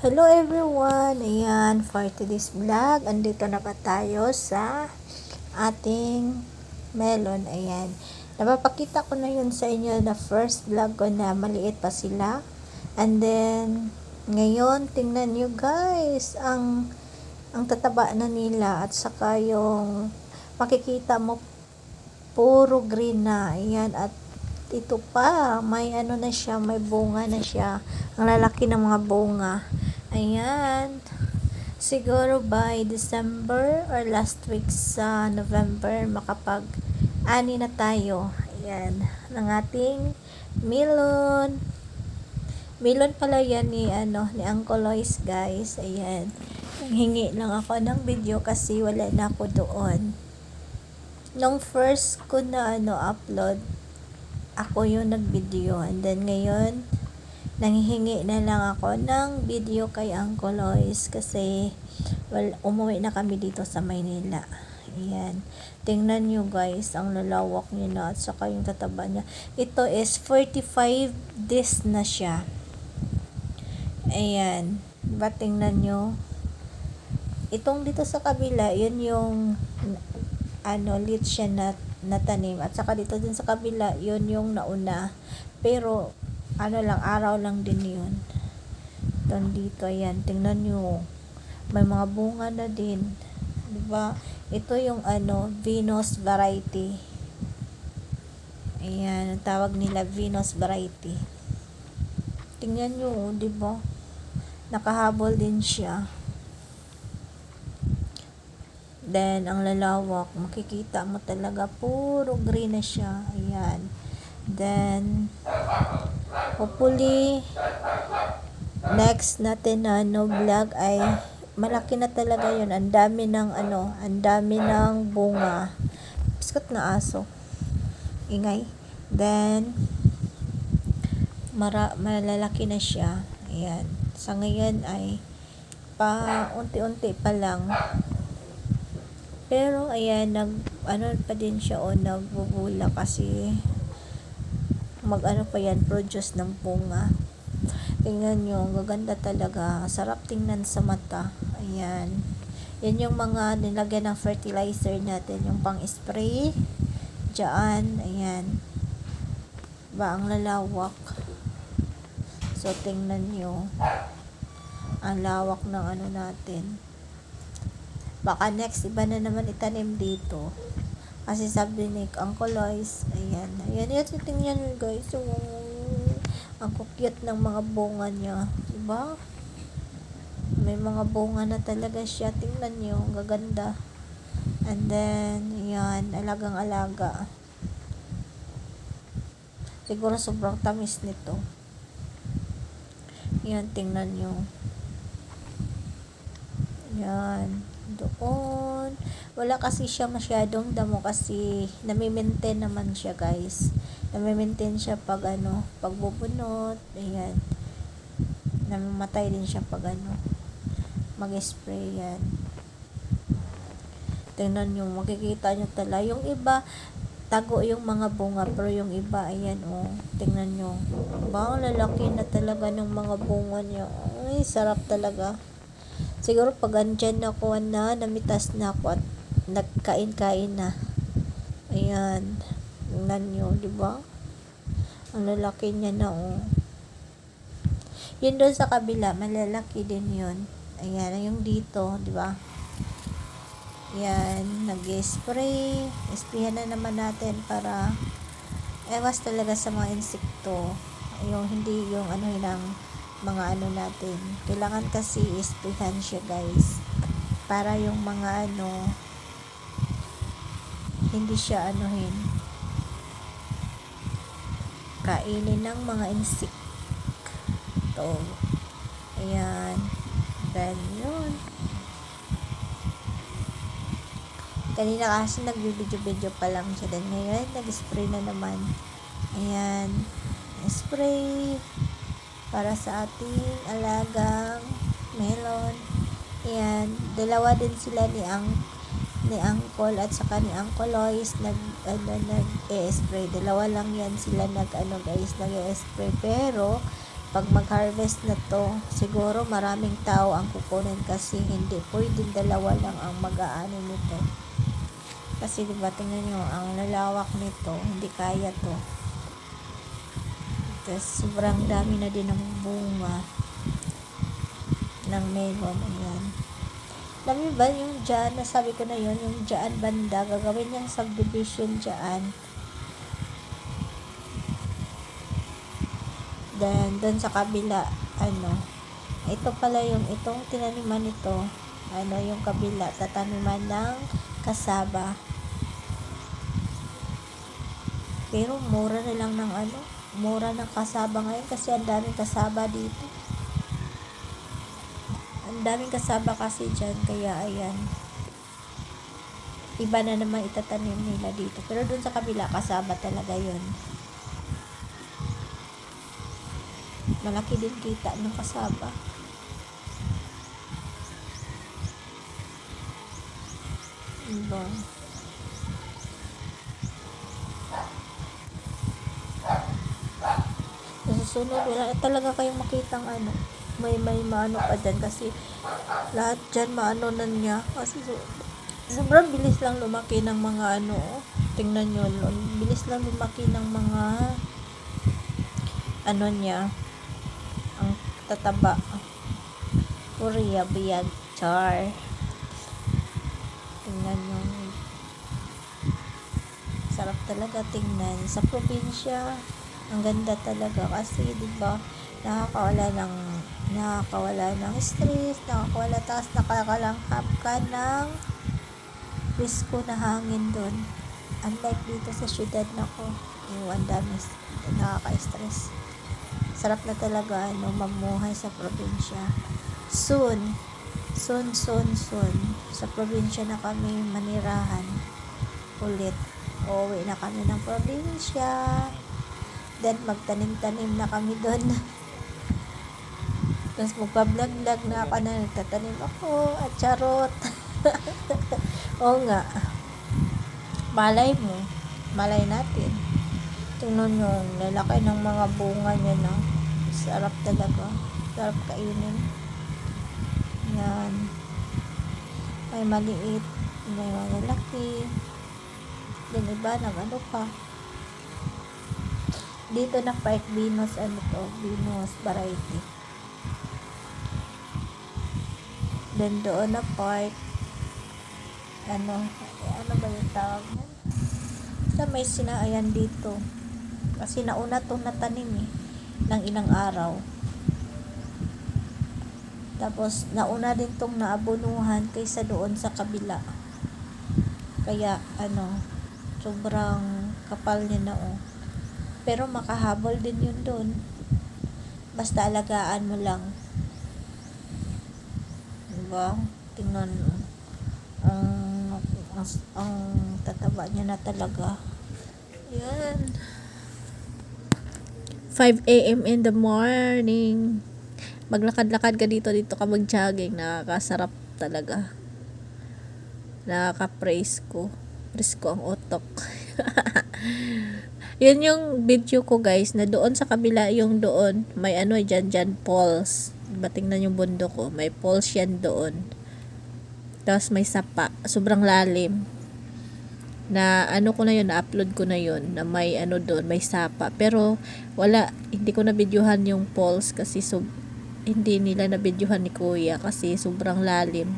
Hello everyone! Ayan, for today's vlog, andito na ba tayo sa ating melon. Ayan, napapakita ko na yun sa inyo na first vlog ko na maliit pa sila. And then, ngayon, tingnan nyo guys, ang tataba na nila at saka yung makikita mo puro green na. Ayan, at ito pa, may ano na siya, may bunga na siya. Ang lalaki ng mga bunga. Ayan. Siguro by December or last week sa November, makapag-ani na tayo. Ayan. Ng ating melon. Melon pala yan ni Uncle Lois guys. Ayan. Nanghingi lang ako ng video kasi wala na ako doon. Nung first ko na upload, ako yung nag-video, and then ngayon nanghihingi na lang ako ng video kay Uncle Lois kasi umuwi na kami dito sa Maynila. Ayan, tingnan nyo guys, ang lalawak niya na at saka yung tataba niya. Ito is 45 days na siya. Ayan, diba, tingnan nyo itong dito sa kabila, yun yung lit siya na tanim, at saka dito din sa kabila yun yung nauna, pero araw lang din yun. Dito, ayan, tingnan nyo, may mga bunga na din, diba? Ito yung Venus variety. Ayan, ang tawag nila Venus variety. Tingnan nyo, diba, nakahabol din siya. Then, ang lalawak, makikita mo talaga, puro green na siya. Ayan. Then, hopefully, next natin na vlog ay malaki na talaga yun. Ang dami ng bunga. Biskot na aso. Ingay. Then, malalaki na siya. Ayan. Sa ngayon ay unti-unti pa lang. Pero ayan, pa din siya nagbubula kasi pa yan, produce ng bunga. Tingnan nyo, ang gaganda talaga, sarap tingnan sa mata. Ayan, yan yung mga nilagyan ng fertilizer natin, yung pang spray dyan. Ayan, ang lalawak. So tingnan nyo ang lawak ng natin. Baka next, iba na naman itanim dito. Kasi sabi ni Uncle Lois, ayan, tingnan nyo guys, ang cute ng mga bunga niya. Diba? May mga bunga na talaga siya. Tingnan nyo, ang gaganda. And then, ayan, alagang-alaga. Siguro sobrang tamis nito. Ayan, tingnan nyo. Ayan. Doon, wala kasi siya masyadong damo kasi nami-maintain naman siya guys. Nami-maintain siya pag pagbubunot. Ayan, namamatay din siya pag mag-spray. Yan, tingnan nyo, makikita nyo talaga yung iba tago yung mga bunga, pero yung iba, ayan, tingnan nyo, lalaki na talaga ng mga bunga niya. Ay, sarap talaga. Siguro pag andyan ako namitas na ako at nagkain-kain na. Ayan. Tingnan nyo, diba? Ang lalaki niya na, Yun doon sa kabila, malalaki din yun. Ayan, yung dito, diba? Ayan, nag-spray. Sprayhan na naman natin para ewas talaga sa mga insekto. Yung hindi yung mga natin. Kailangan kasi isprihan siya guys. Para yung mga hindi siya kainin ng mga insekto. Ayan. Then yun. Kanina kasi nagbibidyo-video pa lang siya. Then ngayon, nag-spray na naman. Ayan. Spray para sa ating alagang melon. Ayan, dalawa din sila ni Uncle at saka ni Uncle Lois nag-spray. Dalawa lang yan sila nag-spray, pero pag mag-harvest na to, siguro maraming tao ang kukunin kasi hindi pwedeng dalawa lang ang mag-aani nito. Kasi diba, tingnan nyo, ang lalawak nito, hindi kaya to. Tapos sobrang dami na din ng bunga ng melon. Ayan. Alam nyo ba yung dyan, nasabi ko na yun, yung dyan banda, gagawin niyang subdivision dyan. Then, doon sa kabila, ito pala yung, itong tinaniman nito, yung kabila, tataniman ng kasaba. Pero mura na lang ng mura ng kasaba ngayon kasi ang daming kasaba dito. Ang daming kasaba kasi dyan, kaya ayan. Iba na naman itatanim nila dito. Pero dun sa kabila, kasaba talaga yun. Malaki din kita ng kasaba. Diba? Susunod, wala talaga kayong makitang may maano pa dyan kasi lahat dyan maano na niya kasi sobrang bilis lang lumaki ng mga tingnan nyo, bilis lang lumaki ng mga niya, ang tataba. Korea biyag char, tingnan nyo, sarap talaga tingnan sa probinsya. Ang ganda talaga kasi diba, nakakawala ng stress, tapos nakakalanghap ka ng presko na hangin doon. Unlike dito sa syudad nako, ang dami nakaka-stress. Sarap na talaga mamuhay sa probinsya. Soon sa probinsya na kami manirahan ulit. Uuwi na kami ng probinsya. Then magtanim-tanim na kami doon. Tapos magpa-vlog-vlog na ako na nagtatanim ako at charot. Oo nga. Malay natin. Tingnan nyo, lalaki ng mga bunga niya na. Sarap talaga. Sarap kainin. Yan. May maliit, may malalaki. Then iba ng pa. Dito na part Venus, Venus variety. Then doon na part, ano ba yung tawag niya? Basta may sinaayan dito. Kasi nauna itong natanim ng ilang araw. Tapos, nauna din itong naabunuhan kaysa doon sa kabila. Kaya, sobrang kapal niya na Pero makahabol din yun doon. Basta alagaan mo lang. Diba? Tingnan mo. Ang tataba niya na talaga. Yan. 5 a.m. in the morning. Maglakad-lakad ka dito ka mag-jogging. Nakakasarap talaga. Nakaka-presko. Presko ang utok. Yun yung video ko guys, na doon sa kabila yung doon, may dyan falls. Diba, tingnan yung bundok ko, may falls yan doon. Tapos may sapa, sobrang lalim. Na ko na yun, na-upload ko na yun, na may doon, may sapa. Pero hindi ko na videohan yung falls kasi hindi nila na videohan ni Kuya kasi sobrang lalim.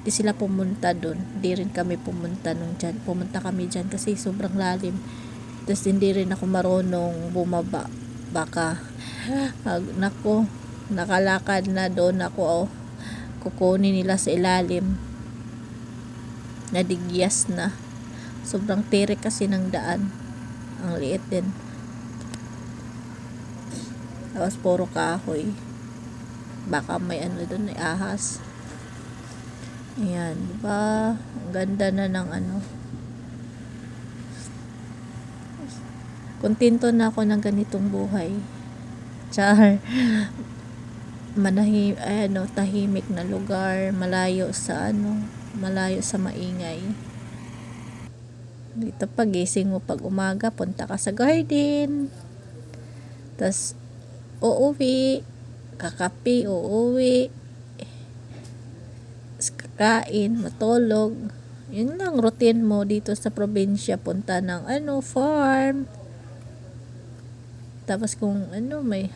Hindi sila pumunta doon, hindi rin kami pumunta dyan. Pumunta kami dyan kasi sobrang lalim. Tapos hindi rin ako marunong bumaba. Baka nakalakad na doon ako kukunin nila sa ilalim. Nadigyas na. Sobrang tirik kasi ng daan. Ang liit din. Tapos puro kahoy. Baka may doon, may ahas. Ayan, diba? Ang ganda na ng Kontento na ako ng ganitong buhay. Char. Tahimik na lugar, malayo sa maingay. Dito pagising mo pag umaga, punta ka sa garden. Tas uuwi, kakape, uuwi, kakain, matulog. Yun lang routine mo dito sa probinsya, punta ng farm. Tapos kung may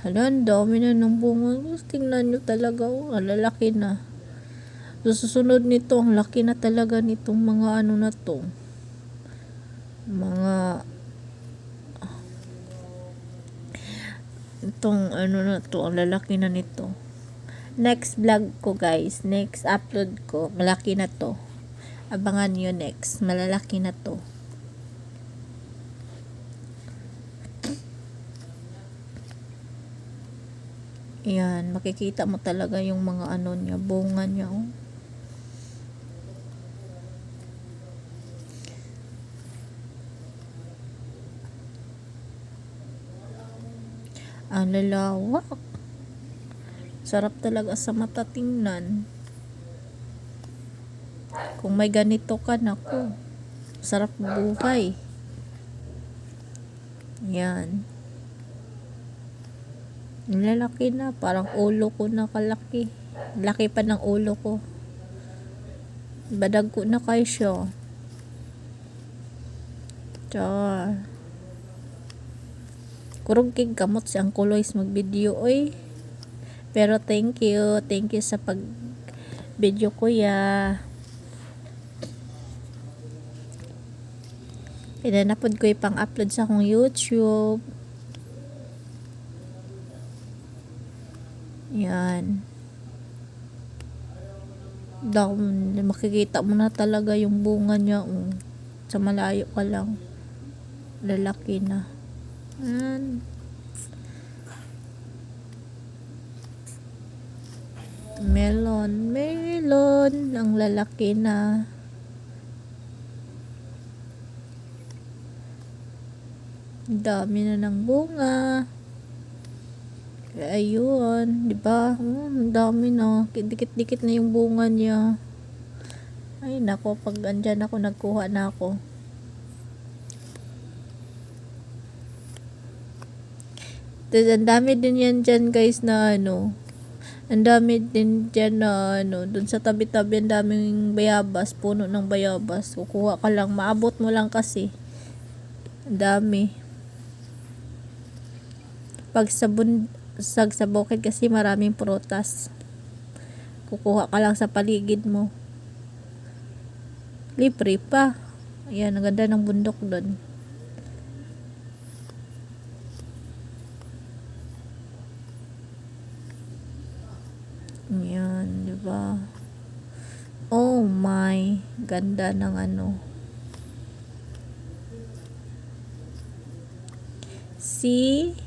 dami na ng bunga. Tingnan nyo talaga, lalaki na. Susunod nito, ang laki na talaga nitong mga na to. Itong na to, ang lalaki na nito. Next vlog ko guys, next upload ko, malaki na to. Abangan nyo next, malalaki na to. Yan, makikita mo talaga yung mga niya, bunga niya. Ang lalawak. Sarap talaga sa mata tingnan. Kung may ganito ka, naku, sarap buhay. Yan. Lalaki na, parang ulo ko na kalaki. Laki pa ng ulo ko. Badag ko na kayo siya. Char. Kurog kig kamot siyang kuloys mag-video oy. Pero thank you sa pag-video kuya. Pinanapod ko ipang-upload sa akong YouTube. Yan. Makikita mo na talaga yung bunga niya. Sa malayo ka lang. Lalaki na. Yan. Melon. Ang lalaki na. Dami na ng bunga. Ayun, di ba? Ang dami na. Dikit-dikit na yung bunga niya. Ay, nako, pag andyan ako, nagkuha na ako. Tapos, ang dami din yan dyan, guys, na ang dami din dyan na dun sa tabi-tabi, ang daming bayabas, puno ng bayabas. Kukuha ka lang, maabot mo lang kasi. Ang dami. Pag sa bukid kasi maraming prutas. Kukuha ka lang sa paligid mo. Libre pa. Ayan, ang ganda ng bundok doon. Ayan, di ba? Oh my, ganda ng See?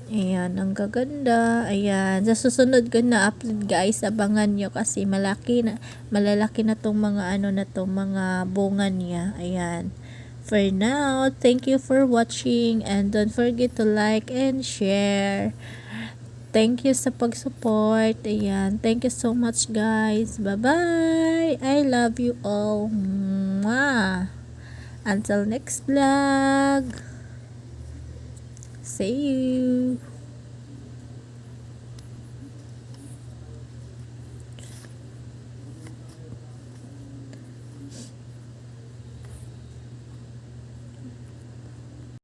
Ayan, ang gaganda. Ayan, sa susunod ko na upload guys, abangan nyo kasi malalaki na tong mga na to, mga bunga niya. Ayan. For now, thank you for watching and don't forget to like and share. Thank you sa pag-support. Ayan, thank you so much guys. Bye-bye. I love you all. Mwah. Until next vlog. See you.